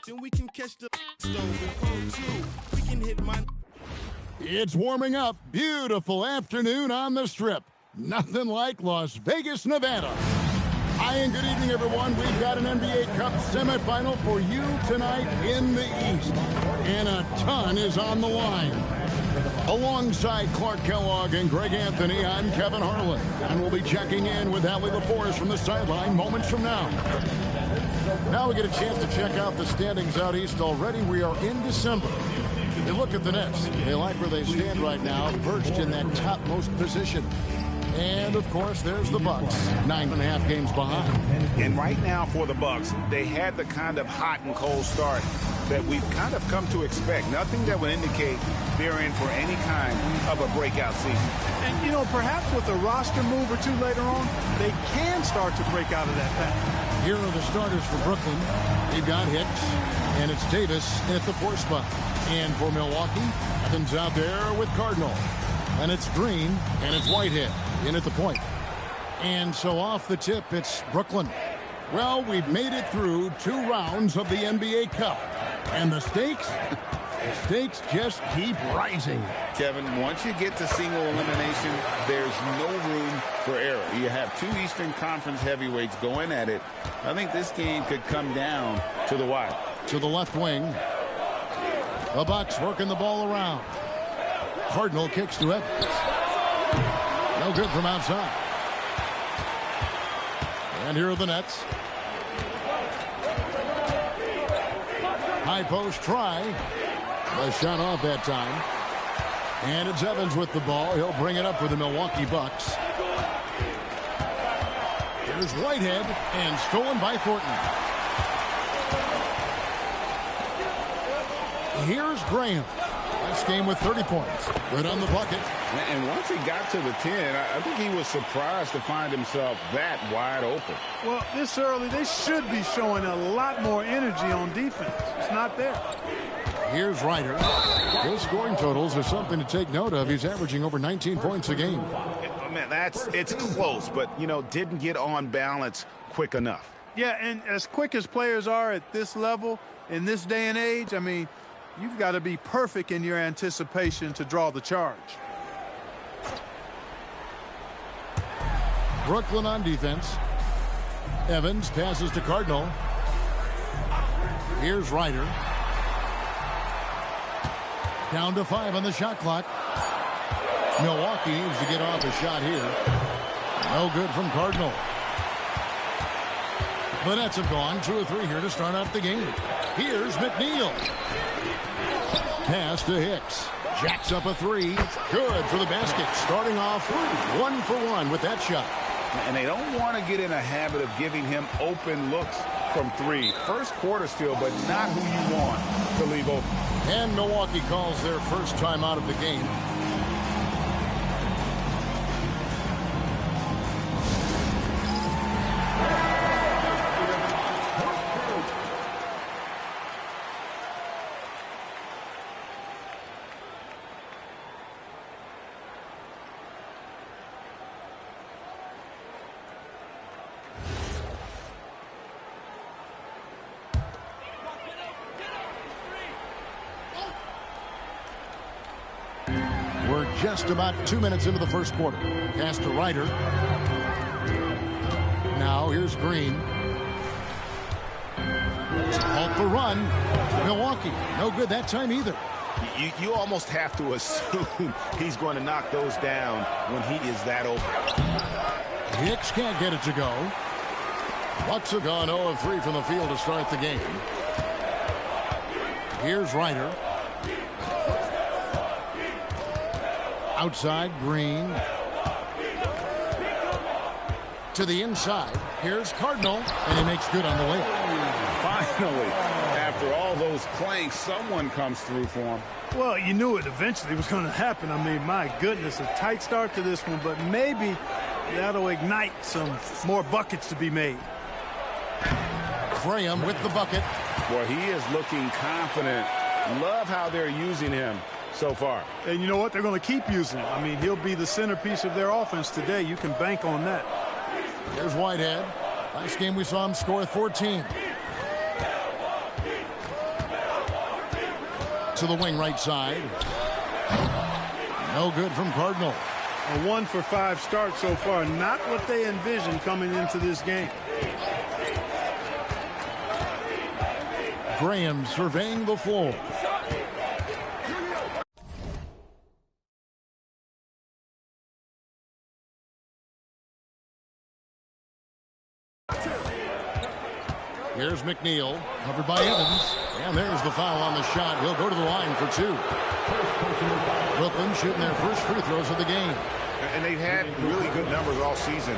Then we can catch the stove and cold too. We can hit my. It's warming up. Beautiful afternoon on the Strip. Nothing like Las Vegas, Nevada. Hi and good evening, everyone. We've got an NBA Cup semifinal for you tonight in the East. And a ton is on the line. Alongside Clark Kellogg and Greg Anthony, I'm Kevin Harlan. And we'll be checking in with Allie LaForce from the sideline moments from now. Now we get a chance to check out the standings out East already. We are in December. You look at the Nets. They like where they stand right now, perched in that topmost position. And, of course, there's the Bucks, 9.5 games behind. And right now for the Bucks, they had the kind of hot and cold start that we've kind of come to expect. Nothing that would indicate they're in for any kind of a breakout season. And, you know, perhaps with a roster move or two later on, they can start to break out of that pattern. Here are the starters for Brooklyn. They've got Hicks, and it's Davis at the 4 spot. And for Milwaukee, Evans out there with Cardinal. And it's Green, and it's Whitehead in at the point. And so off the tip, it's Brooklyn. Well, we've made it through 2 rounds of the NBA Cup. And the stakes just keep rising. Kevin, once you get to single elimination, there's no room for error. You have 2 Eastern Conference heavyweights going at it. I think this game could come down to the wire. To the left wing. The Bucks working the ball around. Cardinal kicks to Evans. No good from outside. And here are the Nets. High post try. A shot off that time. And it's Evans with the ball. He'll bring it up for the Milwaukee Bucks. Here's Whitehead, and stolen by Thornton. Here's Graham. This game with 30 points. Good on the bucket. And once he got to the 10, I think he was surprised to find himself that wide open. Well, this early, they should be showing a lot more energy on defense. It's not there. Here's Ryder. His scoring totals are something to take note of. He's averaging over 19 points a game. Man, it's close, but, you know, didn't get on balance quick enough. Yeah, and as quick as players are at this level, in this day and age, I mean, you've got to be perfect in your anticipation to draw the charge. Brooklyn on defense. Evans passes to Cardinal. Here's Ryder. Down to 5 on the shot clock. Milwaukee needs to get off a shot here. No good from Cardinal. The Nets have gone 2 or 3 here to start out the game. Here's McNeil. Pass to Hicks. Jacks up a 3. Good for the basket. Starting off 1 for 1 with that shot. And they don't want to get in a habit of giving him open looks from 3. First quarter still, but not who you want to leave open. And Milwaukee calls their first time out of the game. We're just about 2 minutes into the first quarter. Pass to Ryder. Now here's Green. To halt the run. Milwaukee. No good that time either. You almost have to assume he's going to knock those down when he is that open. Hicks can't get it to go. Bucks have gone 0 of 3 from the field to start the game. Here's Ryder. Outside, Green. To the inside. Here's Cardinal, and he makes good on the layup. Finally, after all those clanks, someone comes through for him. Well, you knew it eventually was going to happen. I mean, my goodness, a tight start to this one, but maybe that'll ignite some more buckets to be made. Graham with the bucket. Boy, he is looking confident. Love how they're using him so far. And you know what? They're going to keep using him. I mean, he'll be the centerpiece of their offense today. You can bank on that. Here's Whitehead. Last game we saw him score 14. to the wing right side. No good from Cardinal. A 1-for-5 start so far. Not what they envisioned coming into this game. Graham surveying the floor. Here's McNeil, covered by Evans. And there's the foul on the shot. He'll go to the line for 2. Brooklyn shooting their first free throws of the game. And they've had really good numbers all season.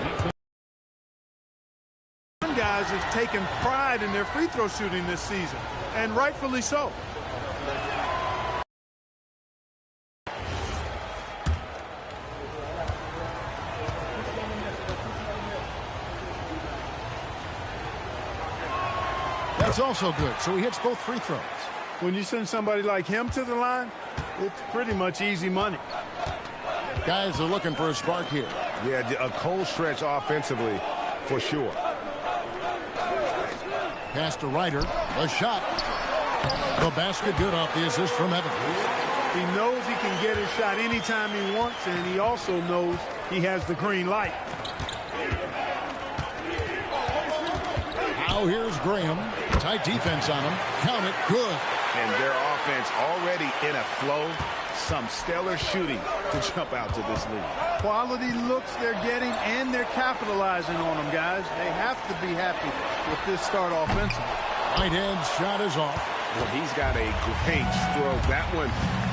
Some guys have taken pride in their free throw shooting this season, and rightfully so. That's also good, so he hits both free throws. When you send somebody like him to the line, it's pretty much easy money. Guys are looking for a spark here. Yeah, a cold stretch offensively for sure. Pass to Ryder. A shot. The basket good off the assist from Evans. He knows he can get his shot anytime he wants, and he also knows he has the green light. Now here's Graham. Tight defense on him. Count it. Good. And their offense already in a flow. Some stellar shooting to jump out to this lead. Quality looks they're getting, and they're capitalizing on them, guys. They have to be happy with this start offensively. Right hand shot is off. Well, he's got a great stroke. That one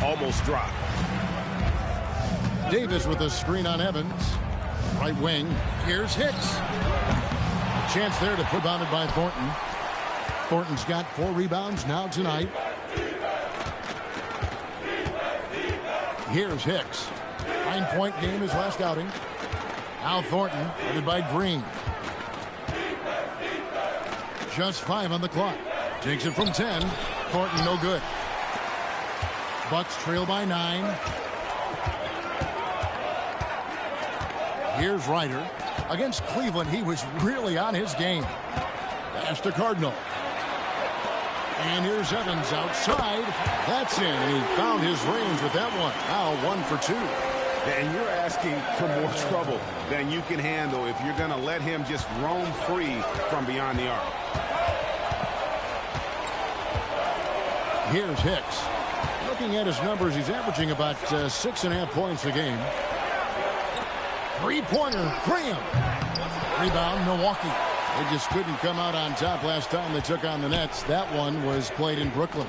almost dropped. Davis with a screen on Evans. Right wing. Here's Hicks. A chance there to put bounded by Thornton. Thornton's got 4 rebounds now tonight. Here's Hicks. 9-point game his last outing. Now Thornton, headed by Green. Just 5 on the clock. Takes it from 10. Thornton no good. Bucks trail by 9. Here's Ryder. Against Cleveland, he was really on his game. Pass to Cardinal. And here's Evans outside. That's in, and he found his range with that one. Now 1 for 2. And you're asking for more trouble than you can handle if you're going to let him just roam free from beyond the arc. Here's Hicks. Looking at his numbers, he's averaging about 6.5 points a game. 3-pointer, Graham. Rebound, Milwaukee. They just couldn't come out on top last time they took on the Nets. That one was played in Brooklyn.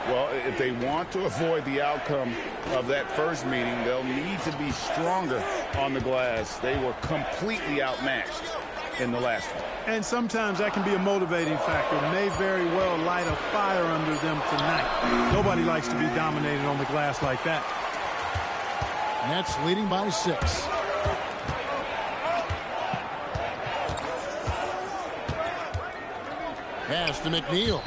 Well, if they want to avoid the outcome of that first meeting, they'll need to be stronger on the glass. They were completely outmatched in the last one. And sometimes that can be a motivating factor. May very well light a fire under them tonight. Nobody likes to be dominated on the glass like that. Nets leading by 6. Pass to McNeil.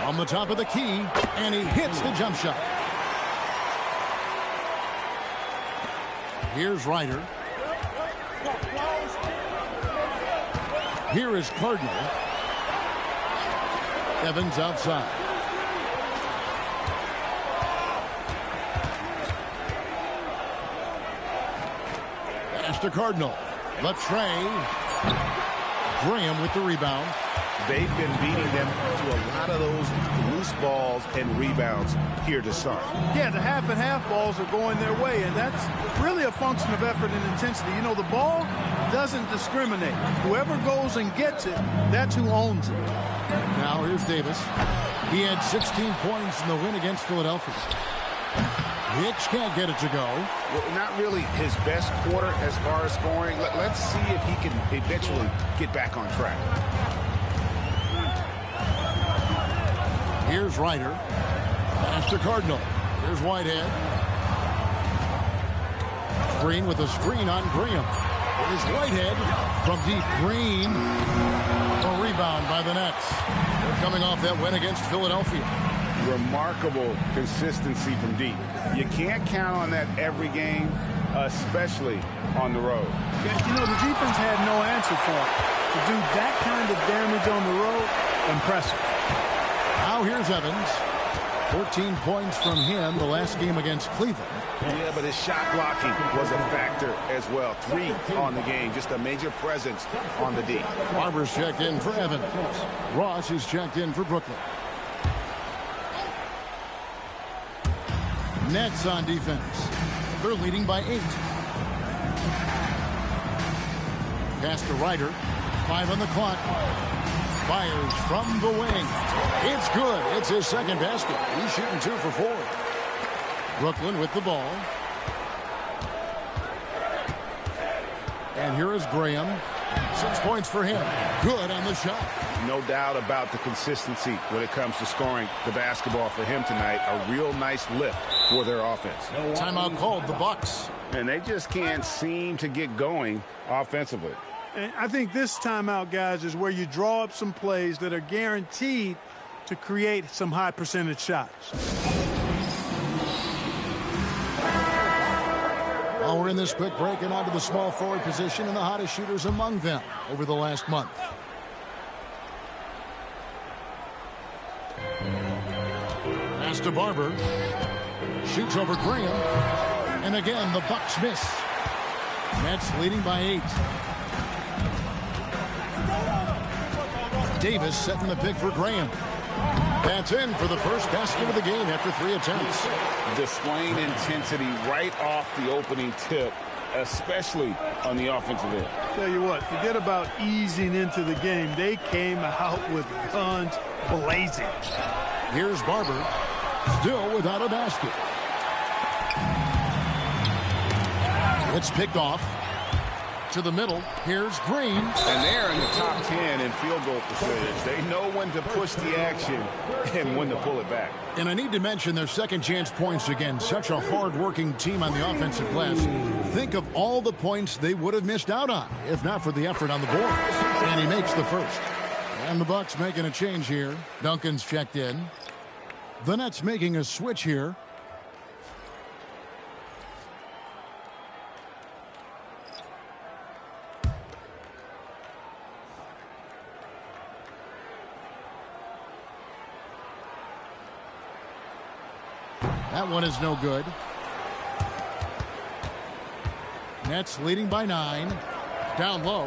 On the top of the key, and he hits the jump shot. Here's Ryder. Here is Cardinal. Evans outside. Pass to Cardinal. Latrey. Graham with the rebound. They've been beating them to a lot of those loose balls and rebounds here to start. Yeah, the half-and-half balls are going their way, and that's really a function of effort and intensity. You know, the ball doesn't discriminate. Whoever goes and gets it, that's who owns it. Now here's Davis. He had 16 points in the win against Philadelphia. Hicks can't get it to go. Well, not really his best quarter as far as scoring. Let's see if he can eventually get back on track. Here's Ryder. Pass to Cardinal. Here's Whitehead. Green with a screen on Graham. Here's Whitehead from deep. Green. A rebound by the Nets. They're coming off that win against Philadelphia. Remarkable consistency from deep. You can't count on that every game, especially on the road. Yeah, you know, the defense had no answer for it. To do that kind of damage on the road, impressive. Now here's Evans. 14 points from him the last game against Cleveland. Yeah, but his shot blocking was a factor as well. 3 on the game, just a major presence on the D. Barber's checked in for Evans. Ross is checked in for Brooklyn. Nets on defense. They're leading by 8. Pass to Ryder. 5 on the clock. Fires from the wing. It's good. It's his second basket. He's shooting 2 for 4. Brooklyn with the ball. And here is Graham. 6 points for him. Good on the shot. No doubt about the consistency when it comes to scoring the basketball for him tonight. A real nice lift for their offense. Timeout called, the Bucks. And they just can't seem to get going offensively. And I think this timeout, guys, is where you draw up some plays that are guaranteed to create some high percentage shots. Well, we're in this quick break and onto the small forward position and the hottest shooters among them over the last month. Pass to Barber. Shoots over Graham. And again, the Bucks miss. Nets leading by 8. Davis setting the pick for Graham. That's in for the first basket of the game after 3 attempts. Displaying intensity right off the opening tip, especially on the offensive end. Tell you what, forget about easing into the game. They came out with guns blazing. Here's Barber, still without a basket. It's picked off. To the middle. Here's Green. And they're in the top 10 in field goal percentage. They know when to push the action and when to pull it back. And I need to mention their second chance points again. Such a hard-working team on the offensive glass. Think of all the points they would have missed out on if not for the effort on the boards. And he makes the first. And the Bucks making a change here. Duncan's checked in. The Nets making a switch here. That one is no good. Nets leading by 9. Down low.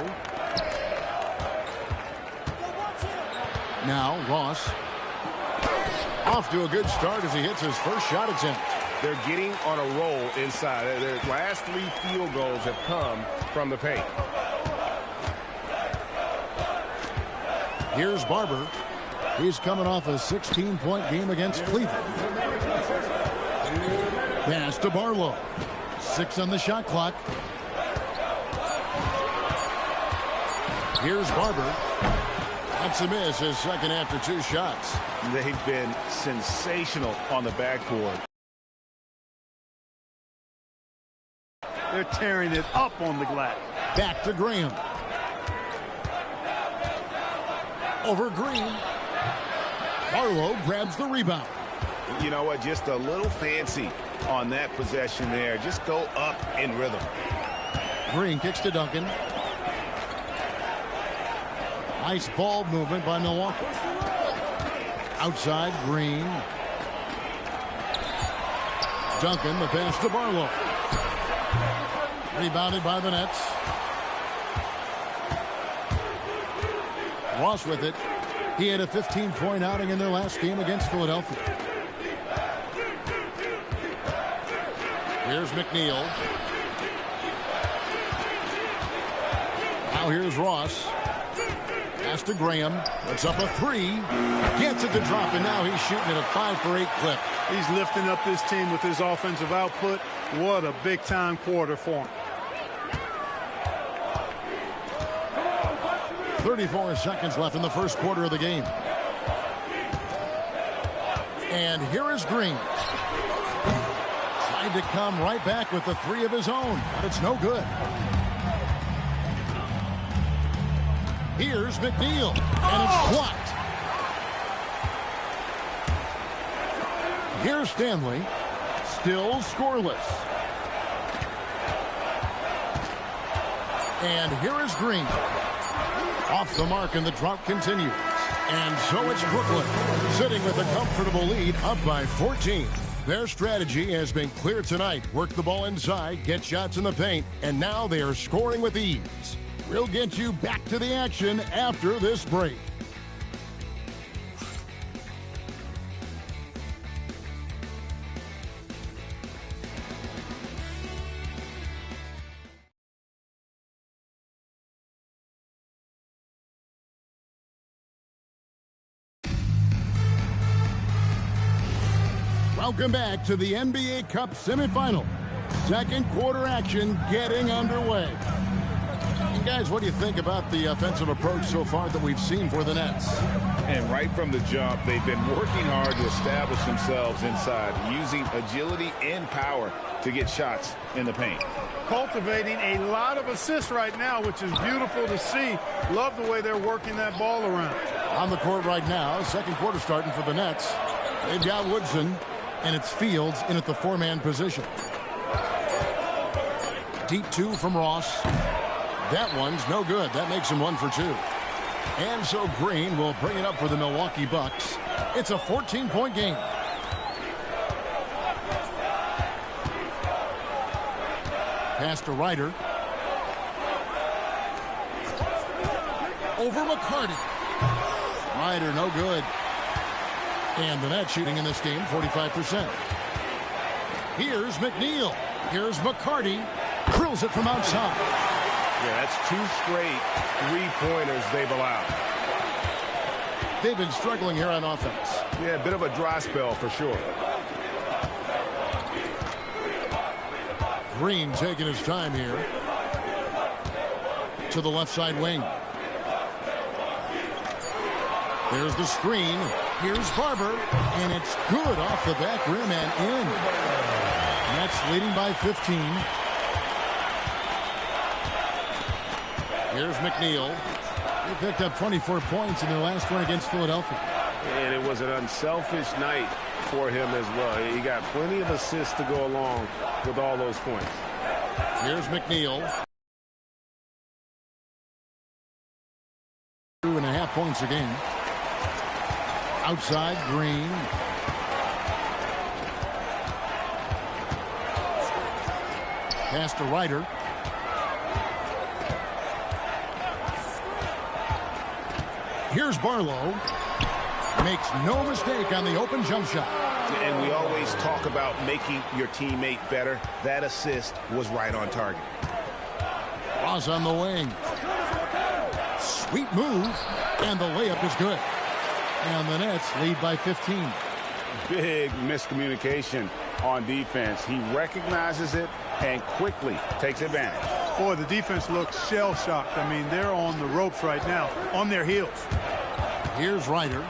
Now Ross. Off to a good start as he hits his first shot attempt. They're getting on a roll inside. Their last 3 field goals have come from the paint. Here's Barber. He's coming off a 16-point game against Cleveland. Pass to Barlow. 6 on the shot clock. Here's Barber. That's a miss, his second after 2 shots. They've been sensational on the backboard. They're tearing it up on the glass. Back to Graham. Over Green. Barlow grabs the rebound. You know what? Just a little fancy on that possession there. Just go up in rhythm. Green kicks to Duncan. Nice ball movement by Milwaukee. Outside, Green. Duncan, the pass to Barlow. Rebounded by the Nets. Ross with it. He had a 15-point outing in their last game against Philadelphia. Here's McNeil. Now here's Ross. Pass to Graham. Puts up a 3. Gets it to drop, and now he's shooting at a 5 for 8 clip. He's lifting up this team with his offensive output. What a big-time quarter for him. 34 seconds left in the first quarter of the game. And here is Green. Tried to come right back with the 3 of his own, but it's no good. Here's McNeil, and it's blocked. Here's Stanley, still scoreless. And here is Green. Off the mark, and the drought continues. And so it's Brooklyn, sitting with a comfortable lead, up by 14. Their strategy has been clear tonight. Work the ball inside, get shots in the paint, and now they are scoring with ease. We'll get you back to the action after this break. Welcome back to the NBA Cup semifinal. Second quarter action getting underway. And guys, what do you think about the offensive approach so far that we've seen for the Nets? And right from the jump, they've been working hard to establish themselves inside, using agility and power to get shots in the paint. Cultivating a lot of assists right now, which is beautiful to see. Love the way they're working that ball around. On the court right now, second quarter starting for the Nets. They've got Woodson, and it's Fields in at the four-man position. Deep two from Ross. That one's no good. That makes him 1 for 2. And so Green will bring it up for the Milwaukee Bucks. It's a 14-point game. Pass to Ryder. Over McCarty. Ryder, no good. And the net shooting in this game, 45%. Here's McNeil. Here's McCarty. Drills it from outside. Yeah, that's 2 straight three-pointers they've allowed. They've been struggling here on offense. Yeah, a bit of a dry spell for sure. Green taking his time here. To the left side wing. There's the screen. Here's Barber. And it's good off the back rim and in. Nets leading by 15. Here's McNeil. He picked up 24 points in their last one against Philadelphia. And it was an unselfish night for him as well. He got plenty of assists to go along with all those points. Here's McNeil. 2.5 points a game. Outside, Green. Pass to Ryder. Here's Barlow. Makes no mistake on the open jump shot. And we always talk about making your teammate better. That assist was right on target. Ross on the wing. Sweet move. And the layup is good. And the Nets lead by 15. Big miscommunication on defense. He recognizes it and quickly takes advantage. Boy, the defense looks shell-shocked. I mean, they're on the ropes right now, on their heels. Here's Ryder.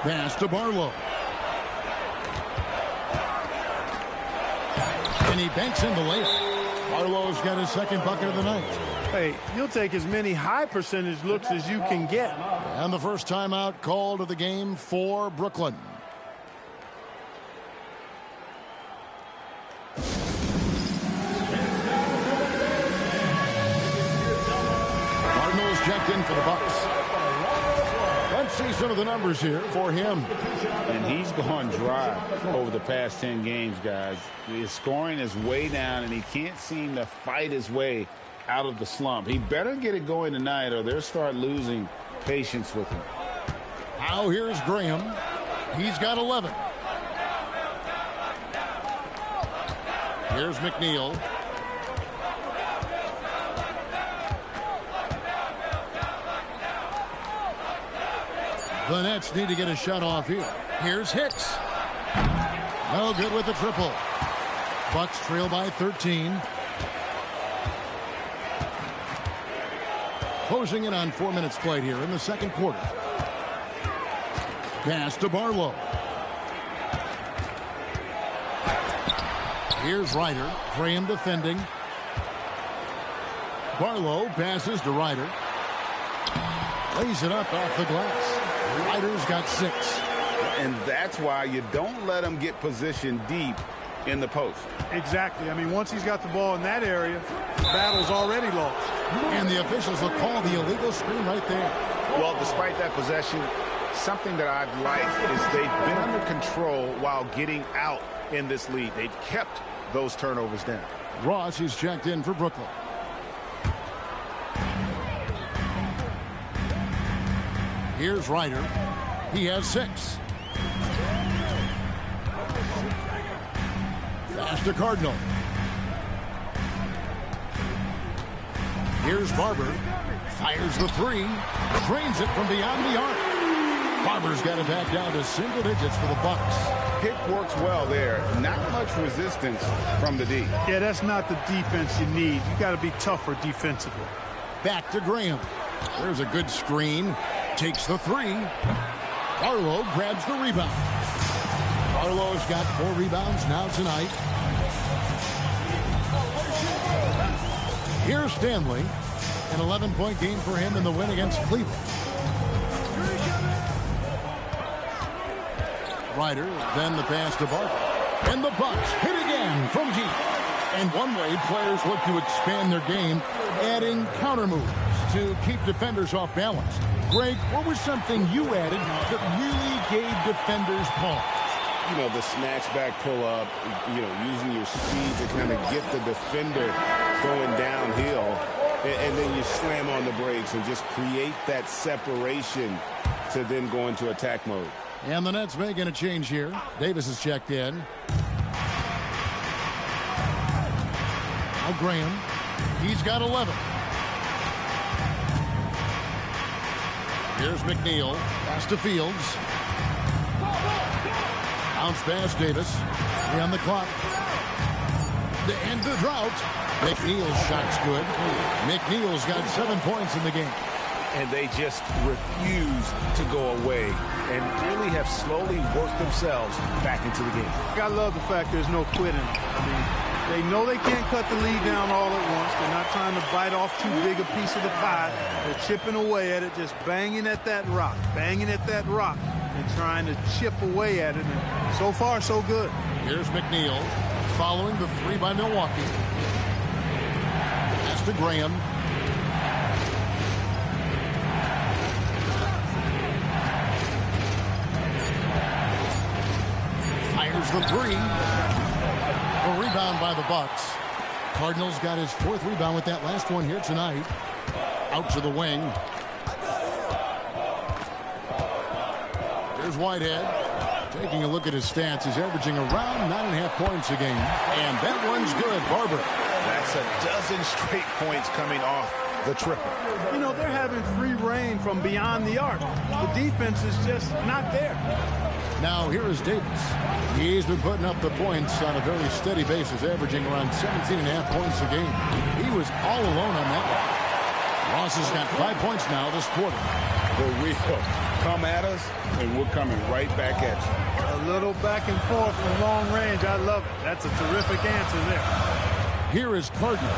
Pass to Barlow. And he banks in the layup. Barlow's got his second bucket of the night. Hey, you'll take as many high percentage looks as you can get. And the first timeout called of the game for Brooklyn. Cardinals checked in for the Bucks. Let's see some of the numbers here for him. And he's gone dry over the past 10 games, guys. His scoring is way down, and he can't seem to fight his way out of the slump. He better get it going tonight, or they'll start losing patience with him. Now here's Graham. He's got 11. Here's McNeil. The Nets need to get a shot off here. Here's Hicks. No good with the triple. Bucks trail by 13. Closing in on 4 minutes played here in the second quarter. Pass to Barlow. Here's Ryder. Graham defending. Barlow passes to Ryder. Lays it up off the glass. Ryder's got 6. And that's why you don't let him get positioned deep in the post. Exactly. I mean, once he's got the ball in that area, the battle's already lost. And the officials will call the illegal screen right there. Well, despite that possession, something that I've liked is they've been under control while getting out in this lead. They've kept those turnovers down. Ross is checked in for Brooklyn. Here's Ryder. He has 6. Pass to Cardinal. Here's Barber. Fires the 3. Drains it from beyond the arc. Barber's got it back down to single digits for the Bucks. Pick works well there. Not much resistance from the D. Yeah, that's not the defense you need. You got to be tougher defensively. Back to Graham. There's a good screen. Takes the 3. Barlow grabs the rebound. Barlow's got 4 rebounds now tonight. Here's Stanley. An 11-point game for him in the win against Cleveland. Ryder, then the pass to Barber. And the Bucks hit again from deep. And one way players look to expand their game, adding counter moves to keep defenders off balance. Greg, what was something you added that really gave defenders pause? You know, the snatch back pull up, you know, using your speed to kind of get the defender going downhill. And then you slam on the brakes and just create that separation to then go into attack mode. And the Nets making a change here. Davis is checked in. Now Graham. He's got 11. Here's McNeil. Pass to Fields. Bounce pass Davis. 3 on the clock. To end the drought. McNeil's shot's good. McNeil's got 7 points in the game. And they just refuse to go away and really have slowly worked themselves back into the game. I love the fact there's no quitting. I mean, they know they can't cut the lead down all at once. They're not trying to bite off too big a piece of the pie. They're chipping away at it, just banging at that rock, and trying to chip away at it. And so far, so good. Here's McNeil following the 3 by Milwaukee. Pass to Graham. Fires the 3. A rebound by the Bucks. Cardinals got his 4th rebound with that last one here tonight. Out to the wing. Here's Whitehead. Taking a look at his stats, he's averaging around 9.5 points a game. And that one's good. Barber. That's a dozen straight points coming off the triple. You know, they're having free reign from beyond the arc. The defense is just not there. Now here is Davis. He's been putting up the points on a very steady basis, averaging around 17.5 points a game. He was all alone on that one. Ross has got 5 points now this quarter. The real come at us, and we're coming right back at you. A little back and forth from long range. I love it. That's a terrific answer there. Here is Cardinal.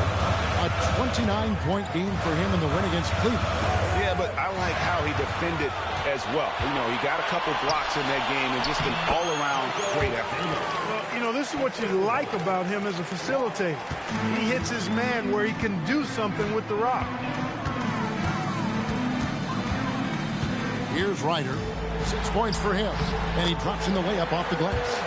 A 29-point game for him in the win against Cleveland. Yeah, but I like how he defended as well. You know, he got a couple blocks in that game and just an all-around great effort. Well, you know, this is what you like about him as a facilitator. He hits his man where he can do something with the rock. Here's Ryder. 6 points for him. And he drops in the layup off the glass.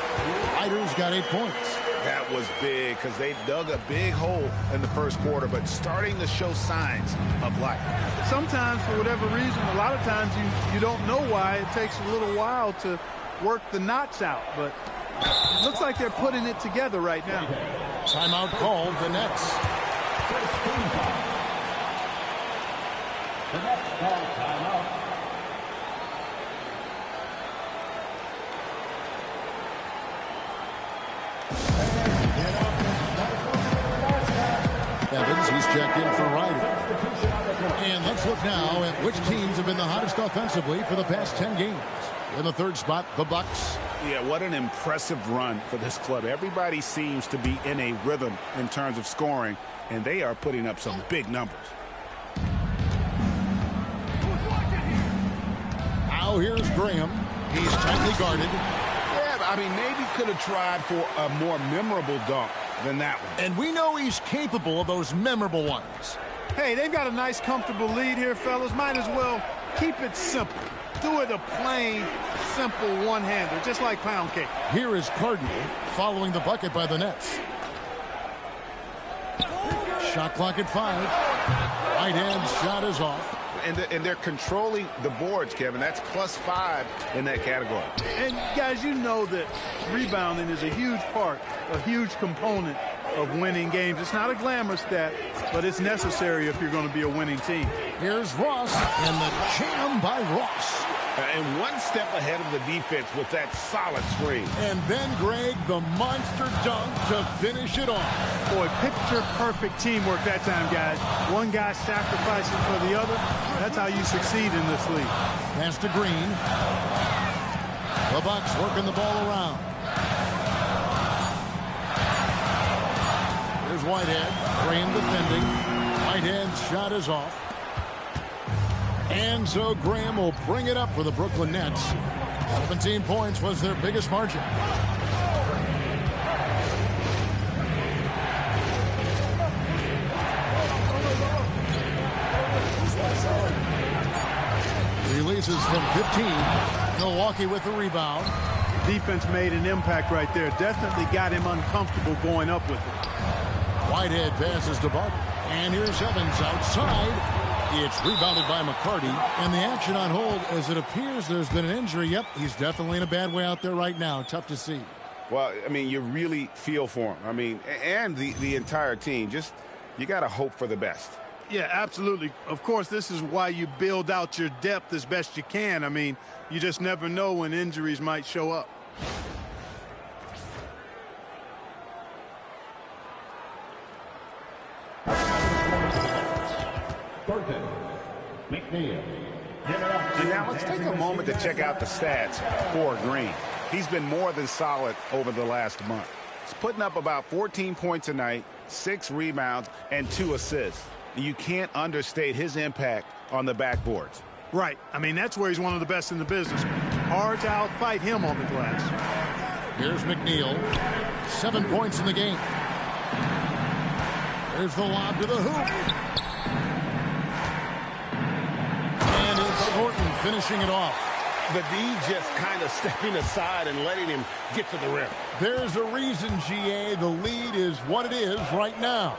Ryder's got 8 points. That was big because they dug a big hole in the first quarter, but starting to show signs of life. Sometimes, for whatever reason, a lot of times you don't know why. It takes a little while to work the knots out, but it looks like they're putting it together right now. Timeout called, the Nets. The Nets call timeout. Evans, he's checked in for Ryder. And let's look now at which teams have been the hottest offensively for the past 10 games. In the 3rd spot, the Bucks. Yeah, what an impressive run for this club. Everybody seems to be in a rhythm in terms of scoring, and they are putting up some big numbers. Now here's Graham. He's tightly guarded. Yeah, I mean, maybe could have tried for a more memorable dunk than that one. And we know he's capable of those memorable ones. Hey, they've got a nice, comfortable lead here, fellas. Might as well Keep it simple. Do it a plain, simple one-hander, just like pound cake. Here is Cardinal following the bucket by the Nets. Shot clock at 5. Right hand shot is off. And they're controlling the boards, Kevin. That's +5 in that category. And, guys, you know that rebounding is a huge part, a huge component of winning games. It's not a glamour stat, but it's necessary if you're going to be a winning team. Here's Ross, and the jam by Ross. And one step ahead of the defense with that solid screen. And then, Greg, the monster dunk to finish it off. Boy, picture-perfect teamwork that time, guys. One guy sacrificing for the other. That's how you succeed in this league. Pass to Green. The Bucks working the ball around. Here's Whitehead. Graham defending. Whitehead's shot is off. And so Graham will bring it up for the Brooklyn Nets. 17 points was their biggest margin. Releases from 15. Milwaukee with the rebound. Defense made an impact right there. Definitely got him uncomfortable going up with it. Whitehead passes to Barton. And here's Evans outside. It's rebounded by McCarty, and the action on hold as it appears there's been an injury. Yep, he's definitely in a bad way out there right now. Tough to see. Well, I mean, you really feel for him. I mean, and the entire team. Just, you got to hope for the best. Yeah, absolutely. Of course, this is why you build out your depth as best you can. I mean, you just never know when injuries might show up. And now let's take a moment to check out the stats for Green. He's been more than solid over the last month. He's putting up about 14 points a night, 6 rebounds, and 2 assists. You can't understate his impact on the backboards. Right. I mean, that's where he's one of the best in the business. Hard to outfight him on the glass. Here's McNeil. 7 points in the game. There's the lob to the hoop. And it's Thornton finishing it off. The D just kind of stepping aside and letting him get to the rim. There's a reason, GA, the lead is what it is right now.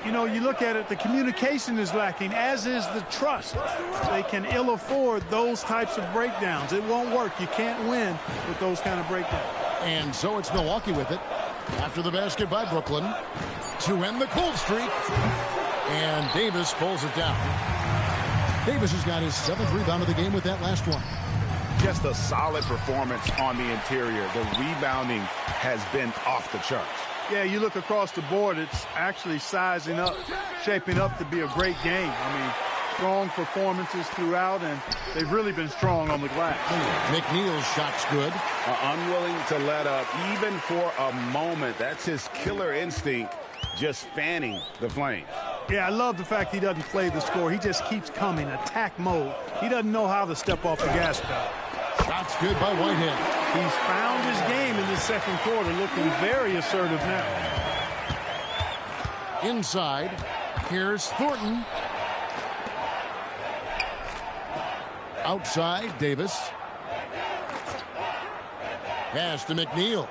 You know, you look at it, the communication is lacking, as is the trust. They can ill afford those types of breakdowns. It won't work. You can't win with those kind of breakdowns. And so it's Milwaukee with it. After the basket by Brooklyn to end the cold streak. And Davis pulls it down. Davis has got his 7th rebound of the game with that last one. Just a solid performance on the interior. The rebounding has been off the charts. Yeah, you look across the board, it's actually sizing up, shaping up to be a great game. I mean, strong performances throughout, and they've really been strong on the glass. McNeil's shot's good. Unwilling to let up, even for a moment. That's his killer instinct, just fanning the flame. Yeah, I love the fact he doesn't play the score. He just keeps coming, attack mode. He doesn't know how to step off the gas pedal. Shot's good by Whitehead. He's found his game in the second quarter, looking very assertive now. Inside, here's Thornton. Outside, Davis. Pass to McNeil.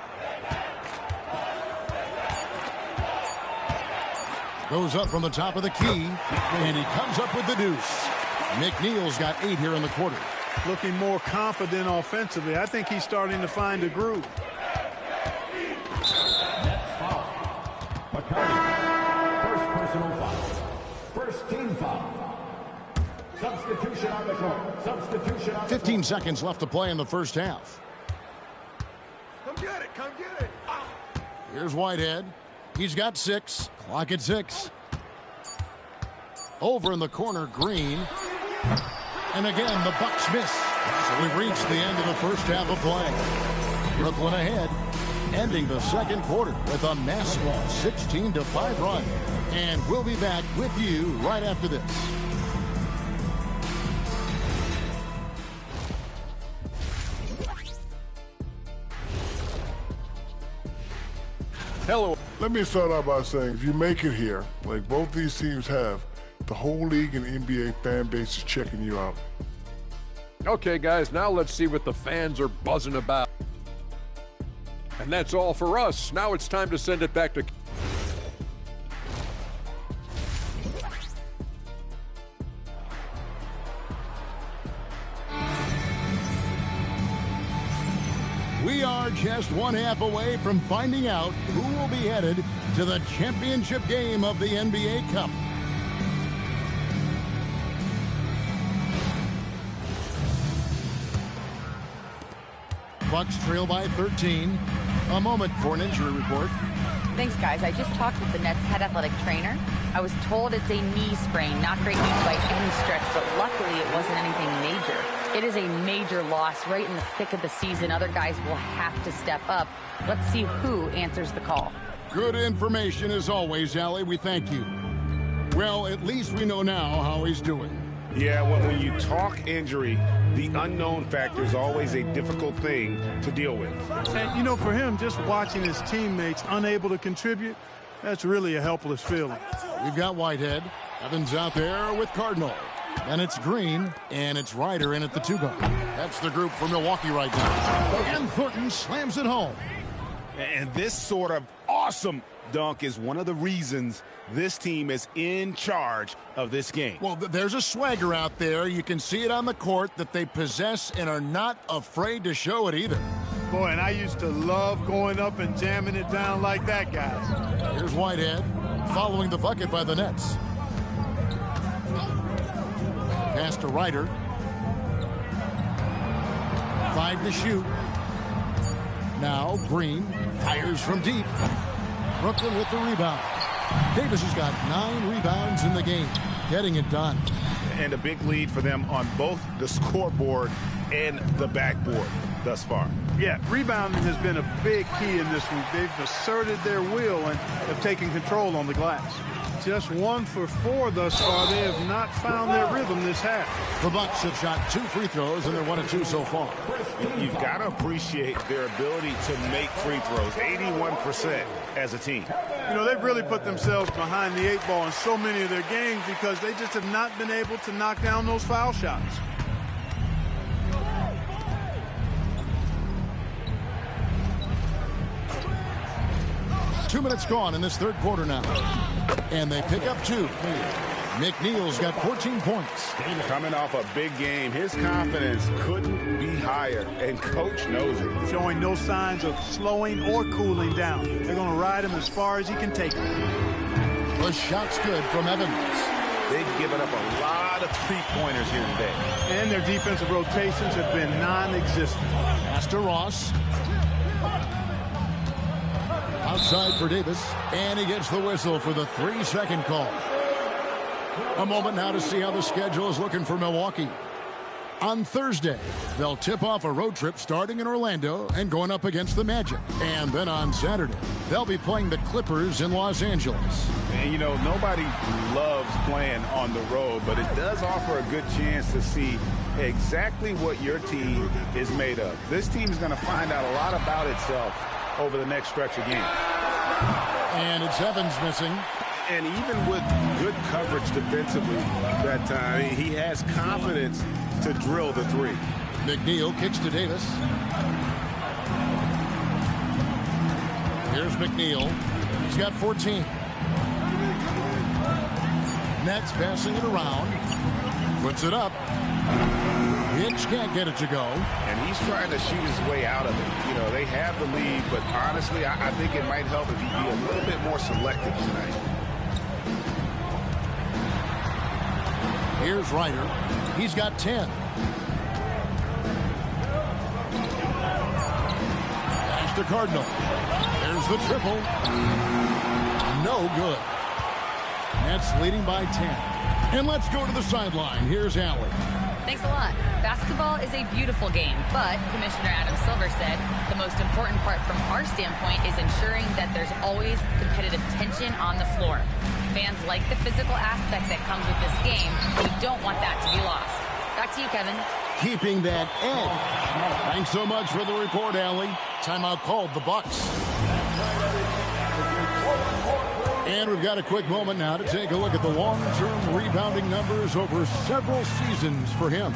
Goes up from the top of the key, and he comes up with the deuce. McNeil's got 8 here in the quarter. Looking more confident offensively. I think he's starting to find a groove. First personal foul. First team foul. Substitution on the court. Substitution on 15 seconds left to play in the first half. Come get it. Come get it. Here's Whitehead. He's got 6. Clock at 6. Over in the corner, Green. And again, the Bucks miss. So we've reached the end of the first half of play. Brooklyn ahead, ending the second quarter with a massive 16-5 run. And we'll be back with you right after this. Hello. Let me start out by saying, if you make it here, like both these teams have, the whole league and NBA fan base is checking you out. Okay, guys, now let's see what the fans are buzzing about. And that's all for us. Now it's time to send it back to... We are just one half away from finding out who will be headed to the championship game of the NBA Cup. Bucks trail by 13. A moment for an injury report. Thanks, guys. I just talked with the Nets head athletic trainer. I was told it's a knee sprain, not great news by any stretch, but luckily it wasn't anything major. It is a major loss right in the thick of the season. Other guys will have to step up. Let's see who answers the call. Good information as always, Allie. We thank you. Well, at least we know now how he's doing. Yeah, well, when you talk injury, the unknown factor is always a difficult thing to deal with. And, you know, for him, just watching his teammates unable to contribute, that's really a helpless feeling. We've got Whitehead. Evans out there with Cardinal. And it's Green, and it's Ryder in at the 2-guard. That's the group for Milwaukee right now. And Thornton slams it home. And this sort of awesome dunk is one of the reasons this team is in charge of this game. Well, there's a swagger out there. You can see it on the court that they possess and are not afraid to show it either. Boy, and I used to love going up and jamming it down like that, guys. Here's Whitehead following the bucket by the Nets. Pass to Ryder. 5 to shoot. Now Green fires from deep. Brooklyn with the rebound. Davis has got 9 rebounds in the game, getting it done. And a big lead for them on both the scoreboard and the backboard thus far. Yeah, rebounding has been a big key in this one. They've asserted their will and have taken control on the glass. Just 1 for 4 thus far. They have not found their rhythm this half. The Bucks have shot 2 free throws, and they're 1 of 2 so far. You've got to appreciate their ability to make free throws, 81% as a team. You know, they've really put themselves behind the 8 ball in so many of their games because they just have not been able to knock down those foul shots. Two minutes gone in this third quarter now. And they pick up 2. McNeil's got 14 points. Coming off a big game, his confidence couldn't be higher, and coach knows it. Showing no signs of slowing or cooling down. They're going to ride him as far as he can take him. The shot's good from Evans. They've given up a lot of three-pointers here today. And their defensive rotations have been non-existent. Pass to Ross. Outside for Davis, and he gets the whistle for the 3-second call. A moment now to see how the schedule is looking for Milwaukee. On Thursday, they'll tip off a road trip starting in Orlando and going up against the Magic. And then on Saturday, they'll be playing the Clippers in Los Angeles. And, you know, nobody loves playing on the road, but it does offer a good chance to see exactly what your team is made of. This team is going to find out a lot about itself over the next stretch of games. And it's Evans missing. And even with good coverage defensively that time, he has confidence to drill the 3. McNeil kicks to Davis. Here's McNeil. He's got 14. Nets passing it around. Puts it up. Hicks can't get it to go. And he's trying to shoot his way out of it. You know, they have the lead, but honestly, I think it might help if he be a little bit more selective tonight. Here's Ryder. He's got 10. Pass to Cardinal. There's the triple. No good. Nets leading by 10. And let's go to the sideline. Here's Allie. Thanks a lot. Basketball is a beautiful game, but Commissioner Adam Silver said the most important part from our standpoint is ensuring that there's always competitive tension on the floor. Fans like the physical aspect that comes with this game. We don't want that to be lost. Back to you, Kevin. Keeping that edge. Thanks so much for the report, Allie. Timeout called the Bucks. And we've got a quick moment now to take a look at the long-term rebounding numbers over several seasons for him.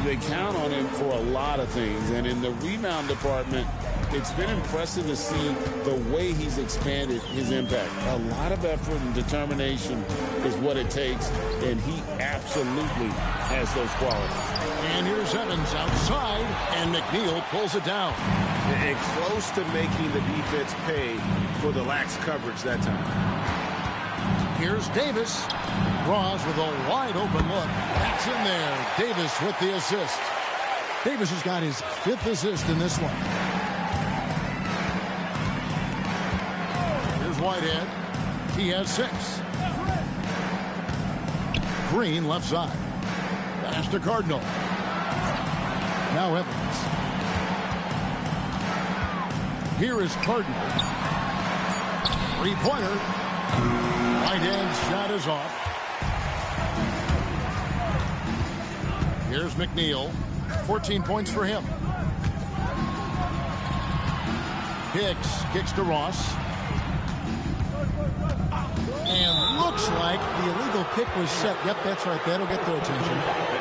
They count on him for a lot of things. And in the rebound department, it's been impressive to see the way he's expanded his impact. A lot of effort and determination is what it takes, and he absolutely has those qualities. And here's Evans outside, and McNeil pulls it down. And close to making the defense pay for the lax coverage that time. Here's Davis. Ross with a wide open look. That's in there. Davis with the assist. Davis has got his 5th assist in this one. Here's Whitehead. He has 6. Green left side. Pass to Cardinal. Now Evans. Here is Cardinal. 3-pointer. Whitehead's shot is off. Here's McNeil. 14 points for him. Hicks kicks to Ross. And looks like the illegal kick was set. Yep, that's right. That'll get their attention.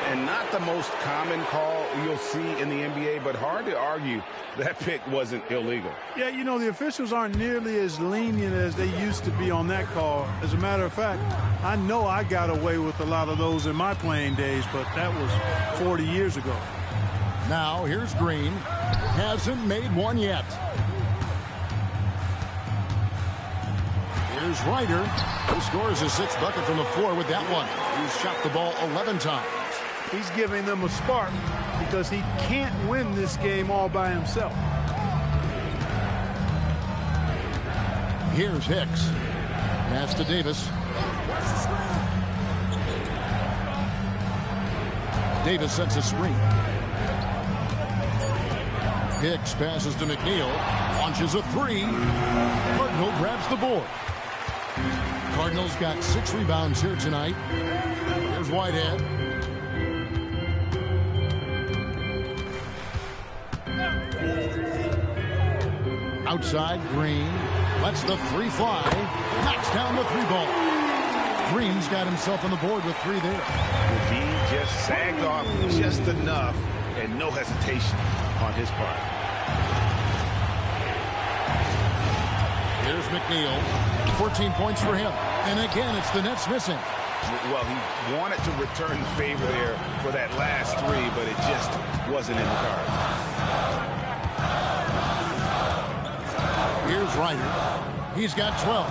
And not the most common call you'll see in the NBA, but hard to argue that pick wasn't illegal. Yeah, you know, the officials aren't nearly as lenient as they used to be on that call. As a matter of fact, I know I got away with a lot of those in my playing days, but that was 40 years ago. Now, here's Green. Hasn't made one yet. Here's Ryder, who scores his 6th bucket from the floor with that one. He's shot the ball 11 times. He's giving them a spark because he can't win this game all by himself. Here's Hicks. Pass to Davis. Davis sets a screen. Hicks passes to McNeil. Launches a 3. Cardinal grabs the board. Cardinals got 6 rebounds here tonight. Here's Whitehead. Outside, Green lets the 3 fly. Knocks down the 3-ball. Green's got himself on the board with 3 there. The D just sagged off just enough and no hesitation on his part. Here's McNeil. 14 points for him. And again, it's the Nets missing. Well, he wanted to return the favor there for that last 3, but it just wasn't in the cards. Here's Ryder. He's got 12.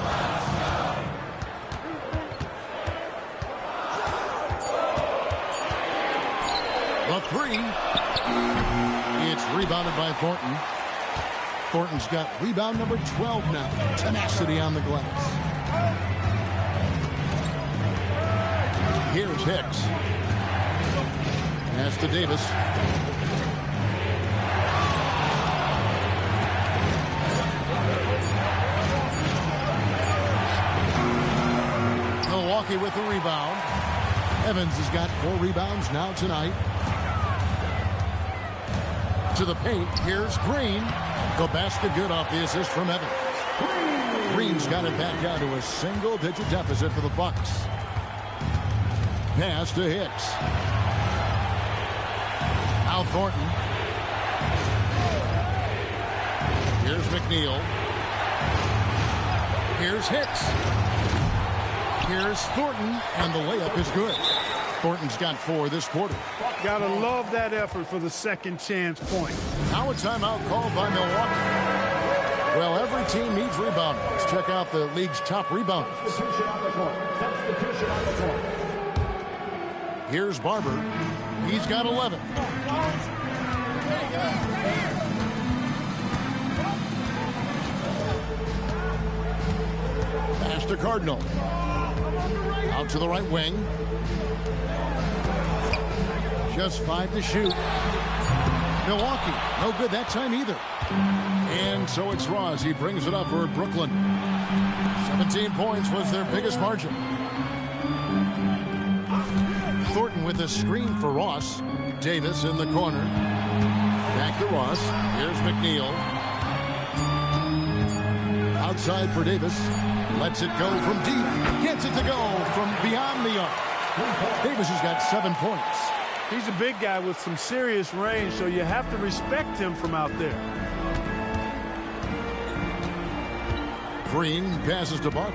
The 3. It's rebounded by Thornton. Thornton's got rebound number 12 now. Tenacity on the glass. Here's Hicks. Pass to Davis. Milwaukee with the rebound. Evans has got 4 rebounds now tonight. To the paint. Here's Green. The basket good off the assist from Evans. Green's got it back down to a single-digit deficit for the Bucks. Pass to Hicks. Now Thornton. Here's McNeil. Here's Hicks. Here's Thornton, and the layup is good. Thornton's got 4 this quarter. Gotta love that effort for the second chance point. Now a timeout called by Milwaukee. Well, every team needs rebounders. Let's check out the league's top rebounders. Here's Barber. He's got 11. Pass to Cardinal. Out to the right wing. Just 5 to shoot. Milwaukee, no good that time either. And so it's Ross. He brings it up for Brooklyn. 17 points was their biggest margin. Thornton with a screen for Ross. Davis in the corner. Back to Ross. Here's McNeil. Outside for Davis. Lets it go from deep. Gets it to go from beyond the arc. Davis has got 7 points. He's a big guy with some serious range, so you have to respect him from out there. Green passes to Buck.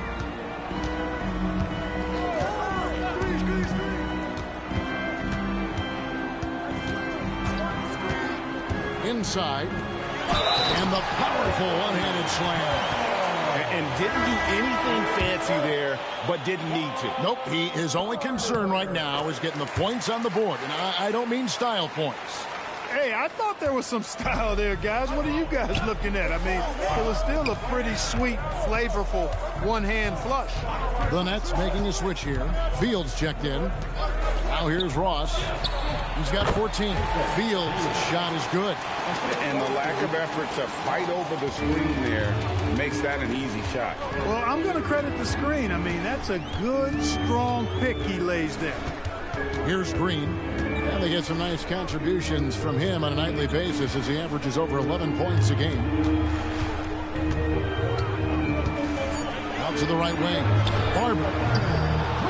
Inside. And the powerful one-handed slam. And didn't do anything fancy there, but didn't need to. Nope, his only concern right now is getting the points on the board. And I don't mean style points. Hey, I thought there was some style there, guys. What are you guys looking at? I mean, it was still a pretty sweet, flavorful one-hand flush. The Nets making a switch here. Fields checked in. Now here's Ross. He's got 14. Fields' shot is good. And the lack of effort to fight over the screen there makes that an easy shot. Well, I'm going to credit the screen. I mean, that's a good, strong pick he lays there. Here's Green. And they get some nice contributions from him on a nightly basis as he averages over 11 points a game. Out to the right wing. Barber.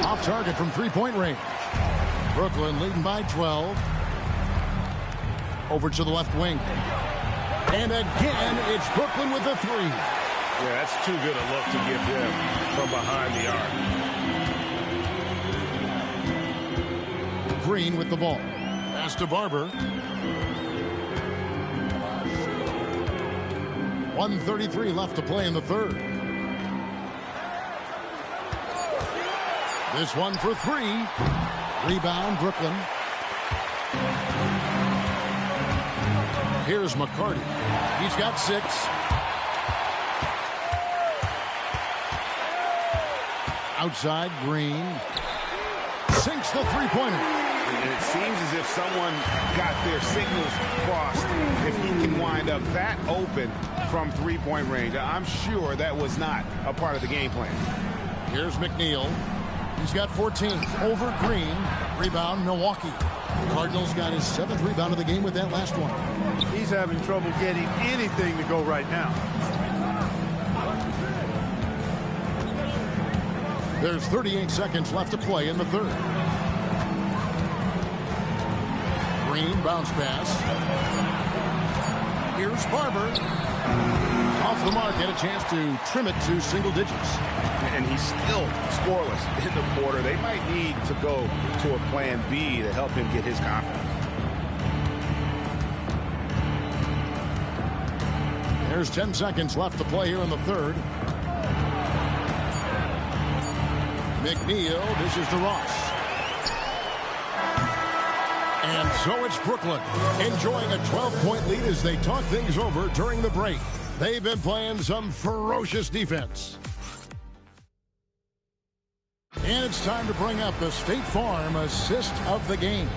Off target from three-point range. Brooklyn leading by 12. Over to the left wing. And again, it's Brooklyn with the three. Yeah, that's too good a look to give him from behind the arc. Green with the ball. Pass to Barber. 1:33 left to play in the third. This one for three. Rebound, Brooklyn. Here's McCarty. He's got 6. Outside, Green. Sinks the three-pointer. And it seems as if someone got their signals crossed. If he can wind up that open from three-point range, I'm sure that was not a part of the game plan. Here's McNeil. He's got 14 over Green. Rebound, Milwaukee. Cardinals got his 7th rebound of the game with that last one. He's having trouble getting anything to go right now. There's 38 seconds left to play in the third. Green, bounce pass. Here's Barber. Off the mark, get a chance to trim it to single digits. And he's still scoreless in the quarter. They might need to go to a plan B to help him get his confidence. There's 10 seconds left to play here in the third. McNeil dishes to Ross. And so it's Brooklyn enjoying a 12-point lead as they talk things over during the break. They've been playing some ferocious defense. And it's time to bring up the State Farm assist of the game.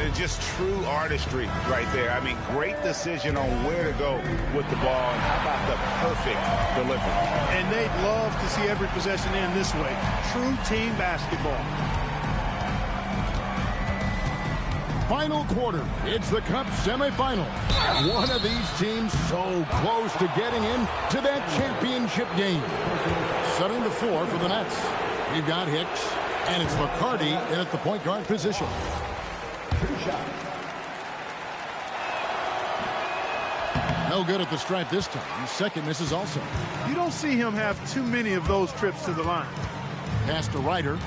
It's just true artistry right there. I mean, great decision on where to go with the ball. And how about the perfect delivery? And they'd love to see every possession end this way. True team basketball. Final quarter. It's the Cup semifinal. One of these teams so close to getting into that championship game. Setting the floor for the Nets. You've got Hicks, and it's McCarty in at the point guard position. No good at the stripe this time. Second misses also. You don't see him have too many of those trips to the line. Pass to Ryder.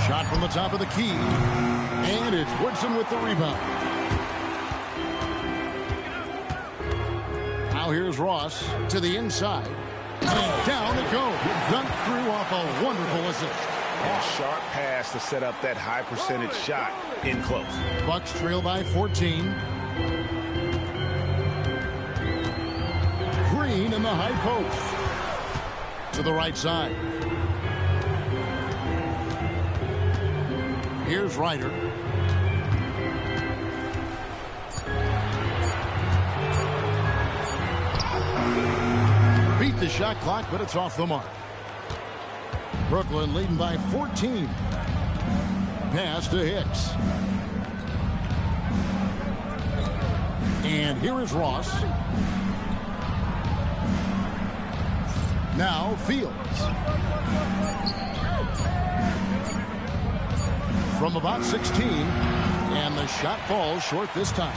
Shot from the top of the key. And it's Woodson with the rebound. Now here's Ross to the inside. And down it goes. Dunked through off a wonderful assist. A sharp pass to set up that high percentage shot in close. Bucks trail by 14. Green in the high post. To the right side. Here's Ryder. Beat the shot clock, but it's off the mark. Brooklyn leading by 14. Pass to Hicks. And here is Ross. Now Fields. From about 16. And the shot falls short this time.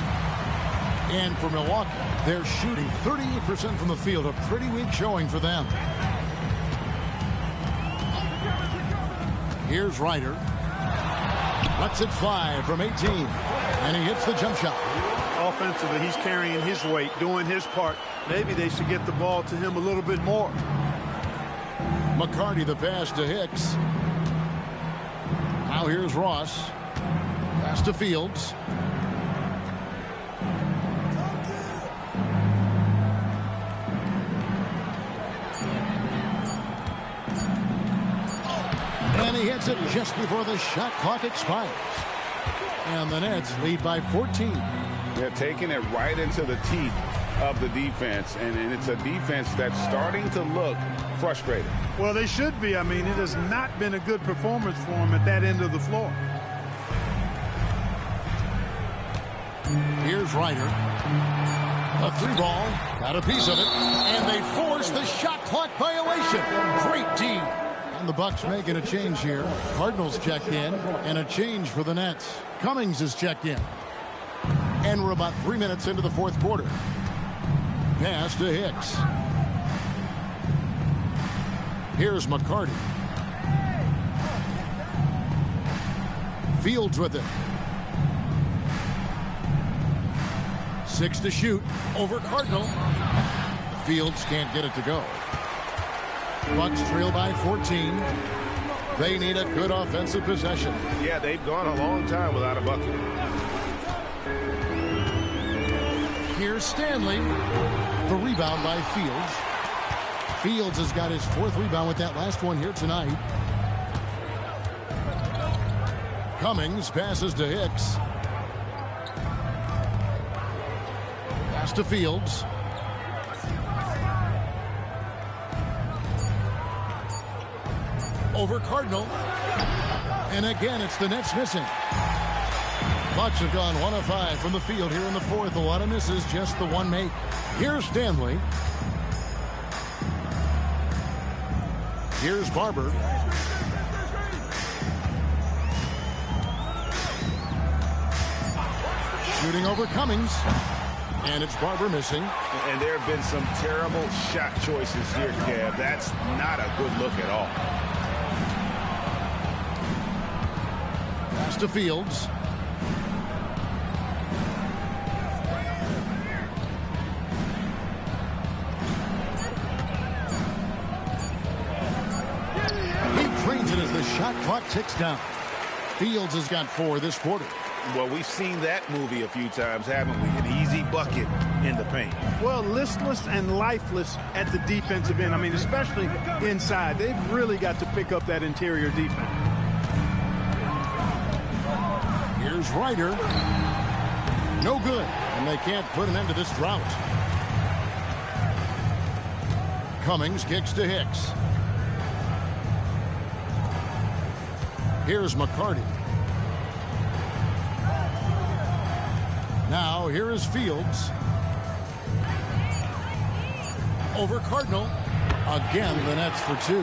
And for Milwaukee, they're shooting 38% from the field. A pretty weak showing for them. Here's Ryder. Lets it fly from 18. And he hits the jump shot. Offensively, he's carrying his weight, doing his part. Maybe they should get the ball to him a little bit more. McCarty the pass to Hicks. Now here's Ross. Pass to Fields. And he hits it just before the shot clock expires. And the Nets lead by 14. They're taking it right into the teeth of the defense. And it's a defense that's starting to look frustrated. Well, they should be. I mean, it has not been a good performance for them at that end of the floor. Here's Ryder. A 3-ball. Got a piece of it. And they force the shot clock violation. Great team. And the Bucks making a change here. Cardinals checked in. And a change for the Nets. Cummings is checked in. And we're about 3 minutes into the fourth quarter. Pass to Hicks. Here's McCarty. Fields with it. 6 to shoot. Over Cardinal. Fields can't get it to go. Bucks trail by 14. They need a good offensive possession. Yeah, they've gone a long time without a bucket. Here's Stanley. The rebound by Fields. Fields has got his 4th rebound with that last one here tonight. Cummings passes to Hicks. Pass to Fields. Over Cardinal. And again, it's the Nets missing. Bucks have gone 1 of 5 from the field here in the fourth. A lot of misses, just the one make. Here's Stanley. Here's Barber. Shooting over Cummings. And it's Barber missing. And there have been some terrible shot choices here, Kev. That's not a good look at all. Pass to Fields. He drains it as the shot clock ticks down. Fields has got 4 this quarter. Well, we've seen that movie a few times, haven't we? An easy bucket in the paint. Well, listless and lifeless at the defensive end. I mean, especially inside. They've really got to pick up that interior defense. Here's Ryder. No good. And they can't put an end to this drought. Cummings kicks to Hicks. Here's McCarty. Now here is Fields. Over Cardinal. Again, the Nets for 2.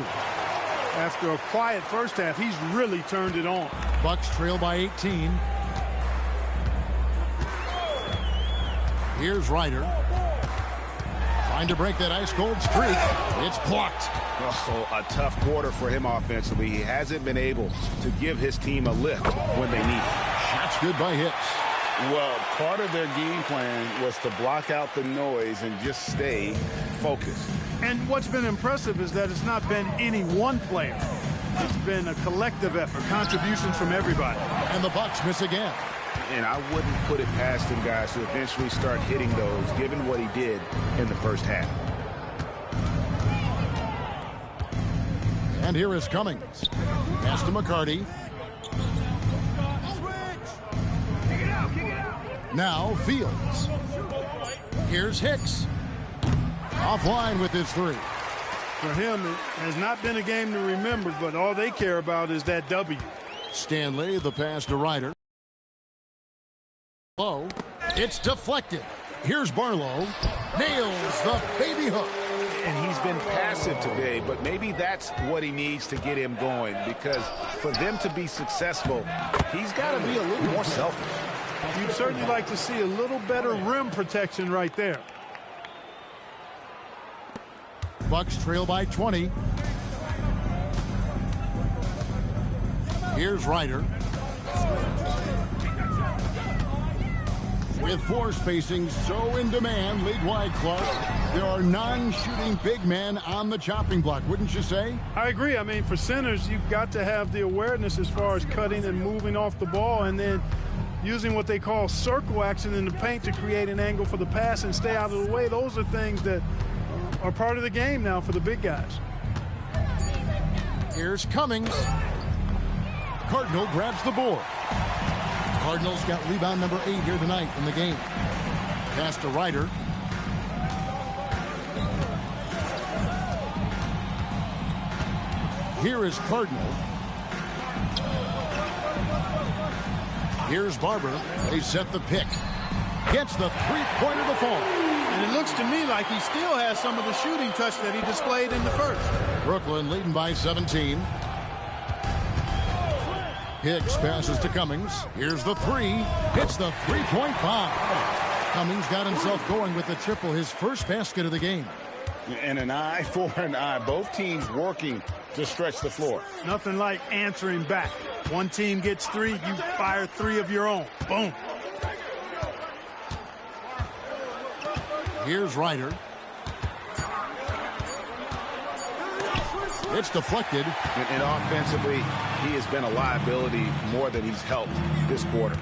After a quiet first half, he's really turned it on. Bucks trail by 18. Here's Ryder. Trying to break that ice-cold streak. It's blocked. Also, a tough quarter for him offensively. He hasn't been able to give his team a lift when they need it. Shot's good by Hicks. Well, part of their game plan was to block out the noise and just stay focused. And what's been impressive is that it's not been any one player. It's been a collective effort, contributions from everybody. And the Bucks miss again. And I wouldn't put it past him, guys, to eventually start hitting those, given what he did in the first half. And here is Cummings. Pass to McCarty. Now Fields. Here's Hicks. Offline with his 3. For him, it has not been a game to remember, but all they care about is that W. Stanley, the pass to Ryder. Low. It's deflected. Here's Barlow. Nails the baby hook. And he's been passive today, but maybe that's what he needs to get him going, because for them to be successful, he's got to be a little more selfish. You'd certainly like to see a little better rim protection right there. Bucks trail by 20. Here's Ryder. With floor spacing so in demand league-wide, Clark, there are non-shooting big men on the chopping block, wouldn't you say? I agree. I mean, for centers, you've got to have the awareness as far as cutting and moving off the ball, and then using what they call circle action in the paint to create an angle for the pass and stay out of the way. Those are things that are part of the game now for the big guys. Here's Cummings. Cardinal grabs the board. Cardinals got rebound number 8 here tonight in the game. Pass to Ryder. Here is Cardinal. Here's Barber. They set the pick. Gets the three-pointer to fall. And it looks to me like he still has some of the shooting touch that he displayed in the first. Brooklyn leading by 17. Hicks passes to Cummings. Here's the three. Hits the three-point bomb. Cummings got himself going with the triple, his first basket of the game. And an eye for an eye. Both teams working to stretch the floor. Nothing like answering back. One team gets 3, you fire 3 of your own. Boom. Here's Ryder. It's deflected. And offensively, he has been a liability more than he's helped this quarter.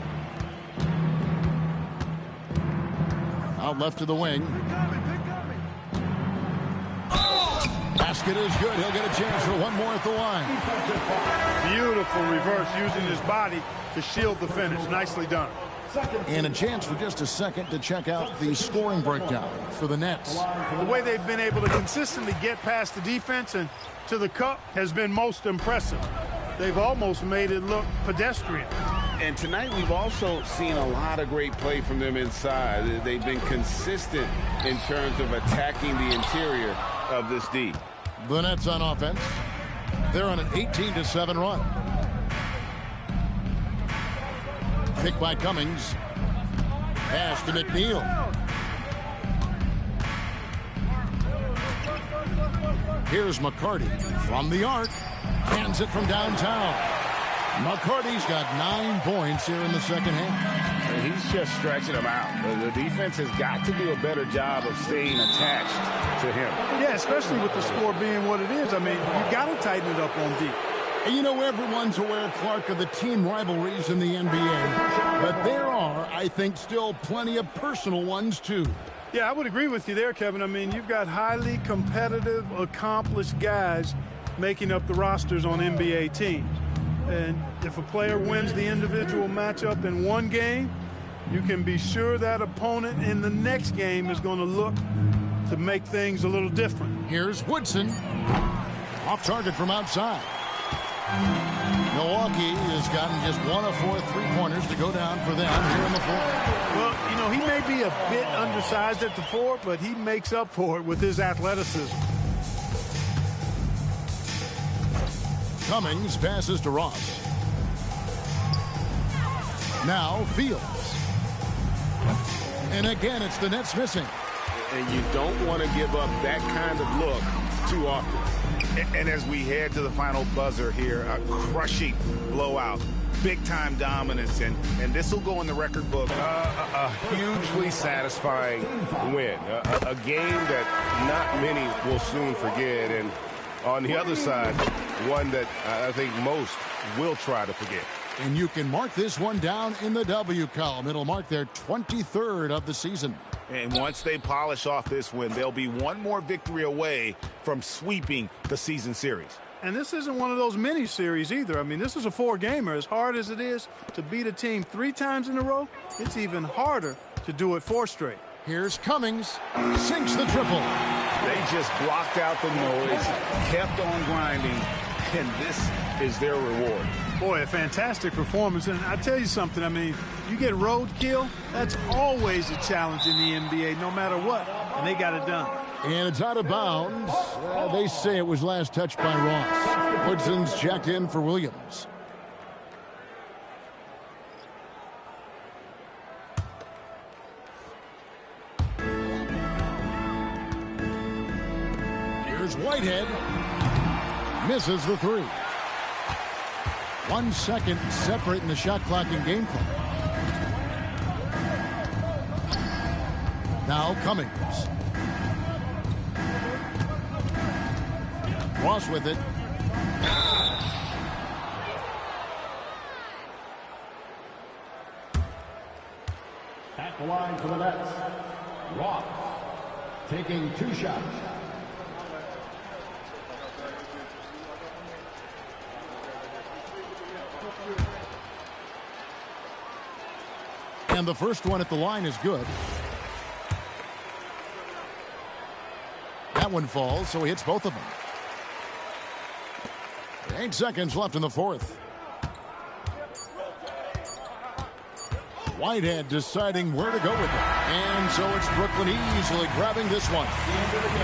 Out left to the wing. Basket is good. He'll get a chance for one more at the line. Beautiful reverse using his body to shield the finish. Nicely done. And a chance for just a second to check out the scoring breakdown for the Nets. The way they've been able to consistently get past the defense and to the cup has been most impressive. They've almost made it look pedestrian. And tonight we've also seen a lot of great play from them inside. They've been consistent in terms of attacking the interior of this D. The Nets on offense. They're on an 18-7 run. Pick by Cummings. Pass to McNeil. Here's McCarty from the arc. Hands it from downtown. McCarty's got 9 points here in the second half. He's just stretching them out. The defense has got to do a better job of staying attached to him. Yeah, especially with the score being what it is. I mean, you got to tighten it up on D. And you know, everyone's aware, Clark, of the team rivalries in the NBA. But there are, I think, still plenty of personal ones, too. Yeah, I would agree with you there, Kevin. I mean, you've got highly competitive, accomplished guys making up the rosters on NBA teams. And if a player wins the individual matchup in one game, you can be sure that opponent in the next game is going to look to make things a little different. Here's Woodson. Off target from outside. Milwaukee has gotten just 1 of 4 3-pointers to go down for them here in the fourth. Well, you know, he may be a bit undersized at the 4, but he makes up for it with his athleticism. Cummings passes to Ross. Now Fields. And again, it's the Nets missing. And you don't want to give up that kind of look too often. And as we head to the final buzzer here, a crushing blowout, big-time dominance, and this will go in the record book. A hugely satisfying win, a game that not many will soon forget, and on the other side, one that I think most will try to forget. And you can mark this one down in the W column. It'll mark their 23rd of the season. And once they polish off this win, they'll be one more victory away from sweeping the season series. And this isn't one of those mini series either. I mean, this is a 4-gamer. As hard as it is to beat a team 3 times in a row, it's even harder to do it 4 straight. Here's Cummings. Sinks the triple. They just blocked out the noise, kept on grinding, and this is their reward. Boy, a fantastic performance. And I tell you something, I mean, you get roadkill, that's always a challenge in the NBA, no matter what. And they got it done. And it's out of bounds. They say it was last touched by Ross. Woodson's checked in for Williams. Here's Whitehead. Misses the three. 1 second separating the shot clock and game clock. Now Cummings. Ross with it. At the line for the Nets, Ross taking 2 shots. And the first one at the line is good. That one falls, so he hits both of them. 8 seconds left in the fourth. Whitehead deciding where to go with it. And so it's Brooklyn easily grabbing this one.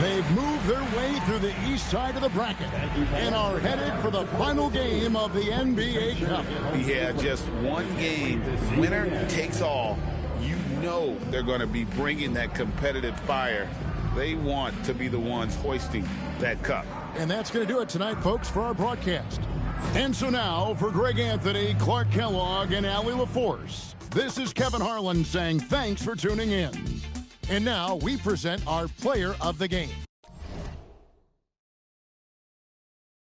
They've moved their way through the east side of the bracket and are headed for the final game of the NBA Cup. Yeah, just one game. Winner takes all. You know they're going to be bringing that competitive fire. They want to be the ones hoisting that cup. And that's going to do it tonight, folks, for our broadcast. And so now, for Greg Anthony, Clark Kellogg, and Allie LaForce, this is Kevin Harlan saying thanks for tuning in. And now we present our player of the game.